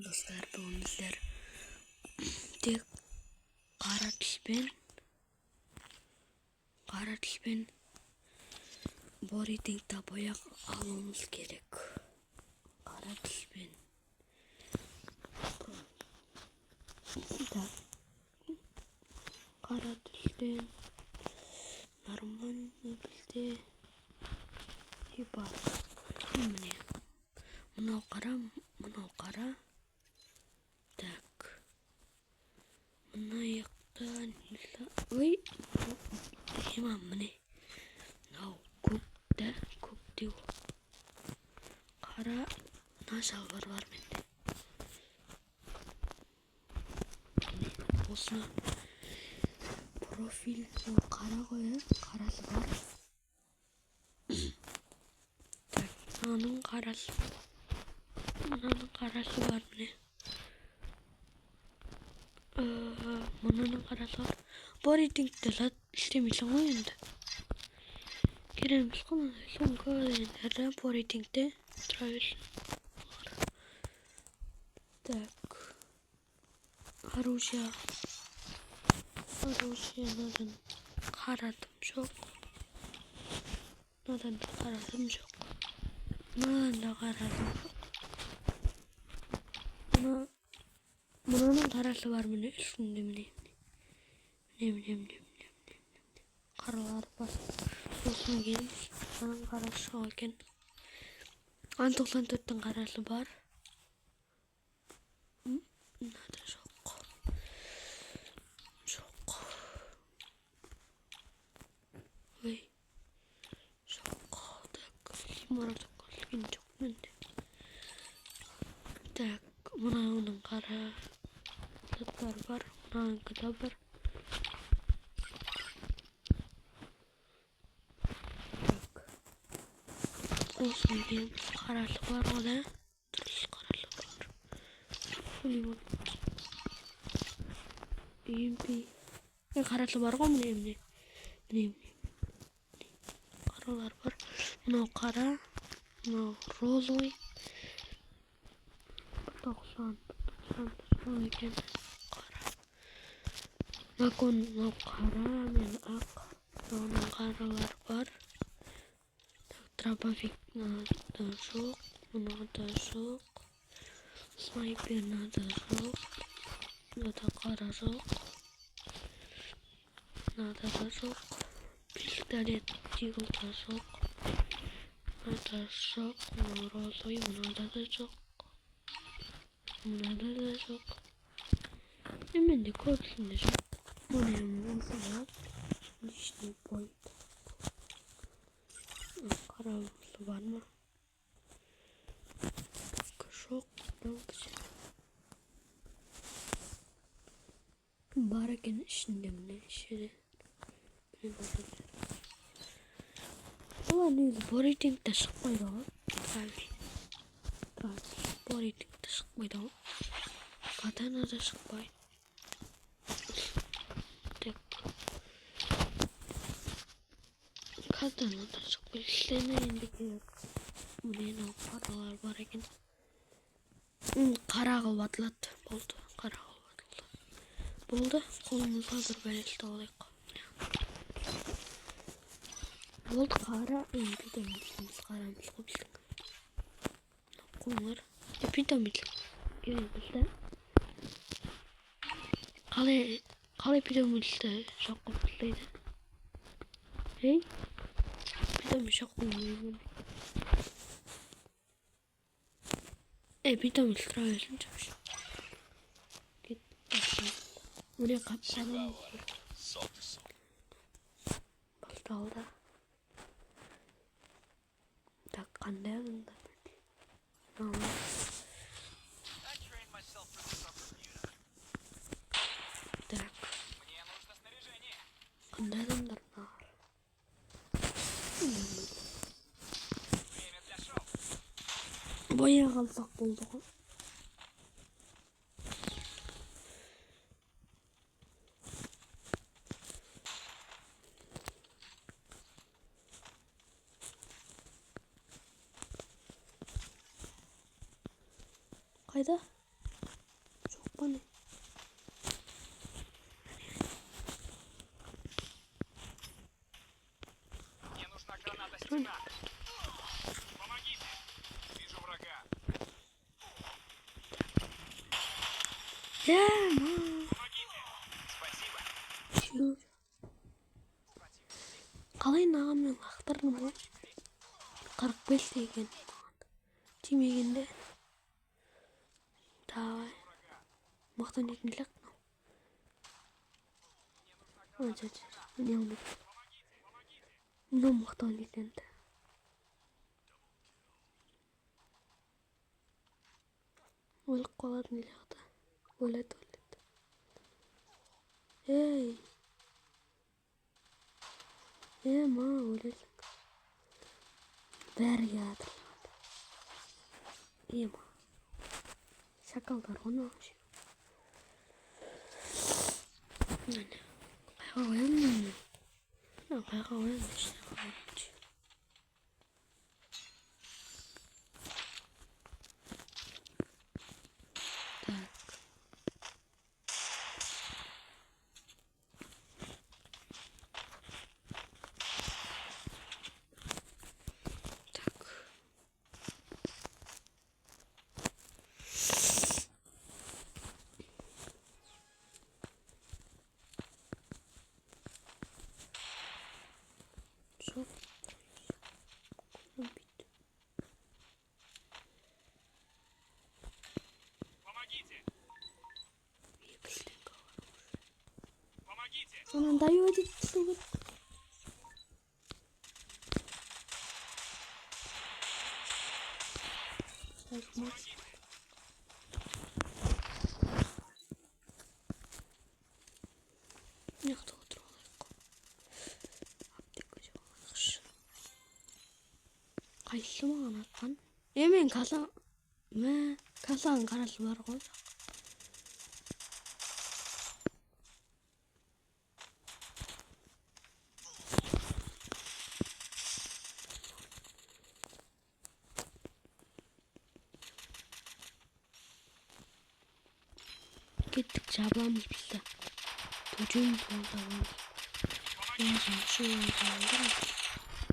Dostlar doğumlular tek karatılben boarding'da boya almamız gerek. Karatılben karatılben нормально бізде и бар. Міне мынау қара. Так. Мына жақта ой, міне. Мынау көкте қара мына шалбар бар менде. Осыны профиль қара ғой, қарасы бар. Так, мынаның қарасы бар міне. Мынаның қарасы бар. Boarding'де істемейсің ғой енді. Кереміз ғой, соңғы дендері boarding'де тұра берсін. Так. Оружие надан қарадым жоқ. Мынадан да қарадым жоқ. Мынаның қарасы бар міне үстінде міне. Қаралар бар. Осыны келіп, мынаның қарасы жоқ екен. 94-тің қарасы бар. Мынада жоқ. Ой. Жоқ. Так, марат келген жоқ менде. Так, мынаның қара заттар бар. Мынаның да бар. Так. Осыны келіп қарасы бар ода. Түрлі қарасы бар. Пулемет. EMP. Қарасы бар ғой міне. Қаралар бар. Мынау қара. Мынау розовый. 90 екен. Қара. Мынау қара мен ақ. Мынаның қаралар бар. Дробовик да жоқ. Мынада жоқ. Снайперна да жоқ. Мынада қара жоқ. Мынада да жоқ. Пистолет дигл да жоқ. Мынада жоқ. Мынау розовый. Мынада да жоқ. Мынада да жоқ. Менде көбісінде жоқ. Міне осыны лишний point. Қарауысы бар ма? Жоқ. Бар екен ішінде міне ішеді. Олар негізі boarding'да шықпайды ғой. Boarding'да шықпайды ғой. Катанада шықпайды. Так. Катанада шықпайды. Сені енді керек. Міне қаралар бар екен. Қара қылып атылады. Болды. Қара қылып атылды. Болды. Қолымызға бір бәлесті алайық. Болды қара. Енді дәмесіміз қарамыз ғой біздің. Қоңыр. Питомитлік. Бізді. Қалай питомитлікті жоқ қылып бастайды? Питомит жоқ қылмайды. Питомитлік тұра берсін жоқ. Міне қапсаным. Басталды. Так, қандай адамдар? Так. Қандай адамдар бар? Боя қалсақ болды ғой. Қайда? спокойно. Мне нужна граната стена. Помогите. Вижу врага. Помогите. Спасибо. Чё? Қалай нағаммен лақтырдым ғой? 45 деген. Тимегенде. Давай. Мақтан етін лақ. Не ұмыт. Но мақтан етенді. Өліп қалатын лақты. Өледі. Ей. Ма өлесің. Бәрі ядырлады. Ма. Шакалдар оны алшы. Қайға қоямын. Қайға қоямын. Помогите. Помогите. Она дает слово. Никто трогает. Аптека жоғалғыш. Қайсы маған атқан? Мен касаң қарасы бар ғой. Кеттік жабыламыз бізді. Төжен болдауын. Енжен шуын жалдым.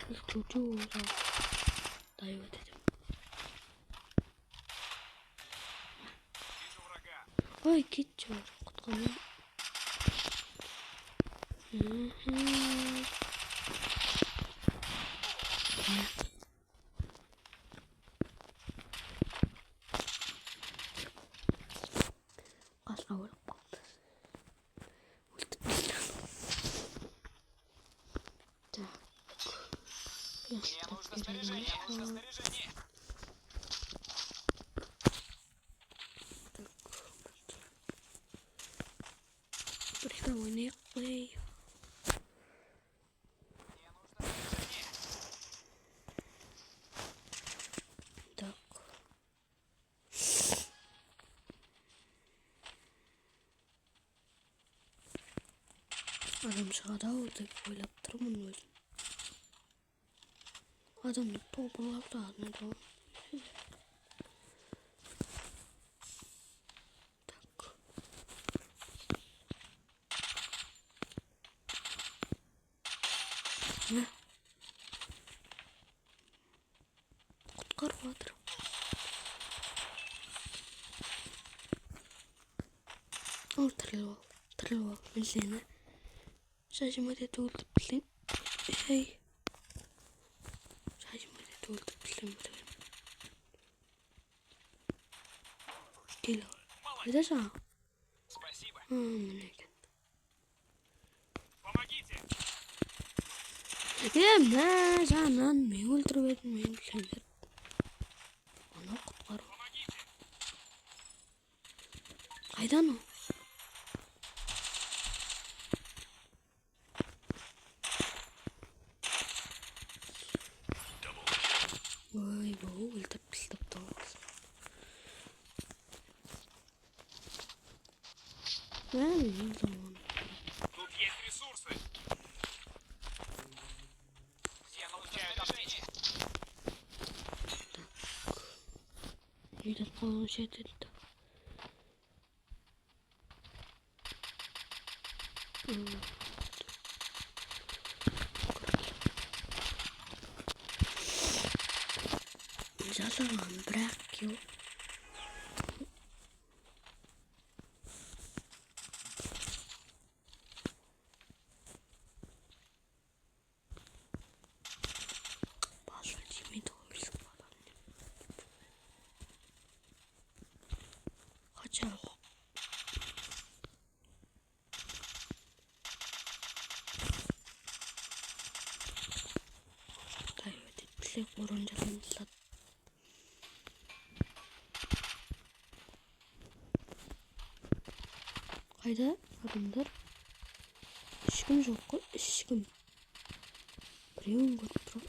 Біз төжен болдауын. Дайып өтедім. Ой, кетші бар. Құтқаным. Қасқа өліп қалды. Өлтіп білді. Так. Мне нужно снаряжение. Бірістен ойнайық қой. Так. Адам шығады-ау деп ойлап тұрмын өзім. Адамды топырлап тағын еді. Так. Не? Құтқарып жатыр. Ол тіріліп ал. Мен сені шашыма деді өлтіп білейін. Ей. Шашыма деді өлтіп білейін бірген. Кел ал. Қайда жаңа? Спасибо. Міне екен. Помогите. Мә жанын мен өлтіріп едім, мен білемер. Оны құтқару. Қайдан ол? Ой, бұл өлтіріп білдіп тұғыз. Мен заман. Тут есть ресурсы. Все получают общение. Үйден қолын жетеді. Жалган брак юу? Башаа чимээ төгөлсөн байна. Хачаа. Тайвад итлээ 3 жилийн талаад Хайда адамдар шигэн жоохгүй шигэн прион готро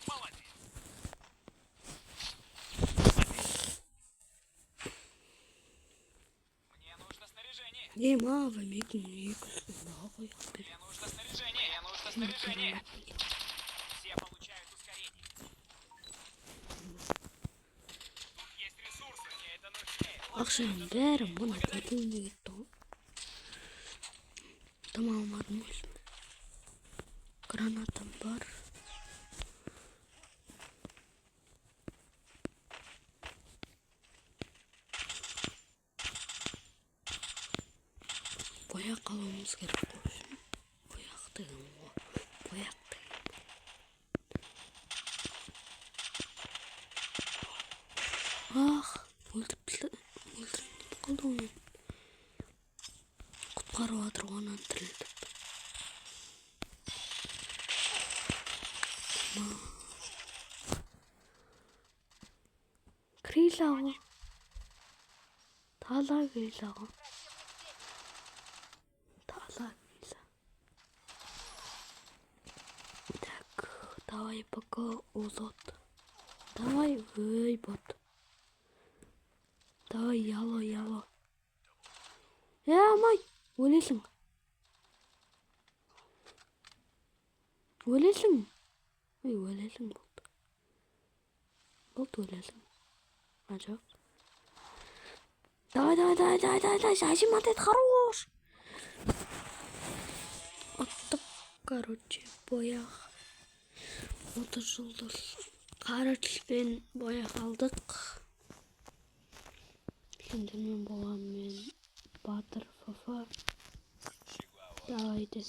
Молодец. Мне нужно снаряжение. Ямава мигэн наагүй Мне нужно снаряжение. Мне нужно снаряжение. Все получают ускорение. Тут есть ресурсы. Мне это нужнее. Акшан бэр мөн гэдэг тоо тамаамаар мөл гранатам бар бояг гавмс гэрэхгүй боягтай юм уу боягтай ах үлдэл голдон Құтқару адырғанан тірілді. Крилаго. Талаа крилаго. Талаа крила. Так, давай пока узот. Давай бот. Давай яло. Май. Өлөөлөн. Өлөөлөн болд. Өлөөлөн. Ажаа. Давай, шашиматет хорош. Оттық, короче, бояқ. 30 жылдық қарашпен бояқ алдық. Сендермен болғанмен Батыр Фафа. Давайте.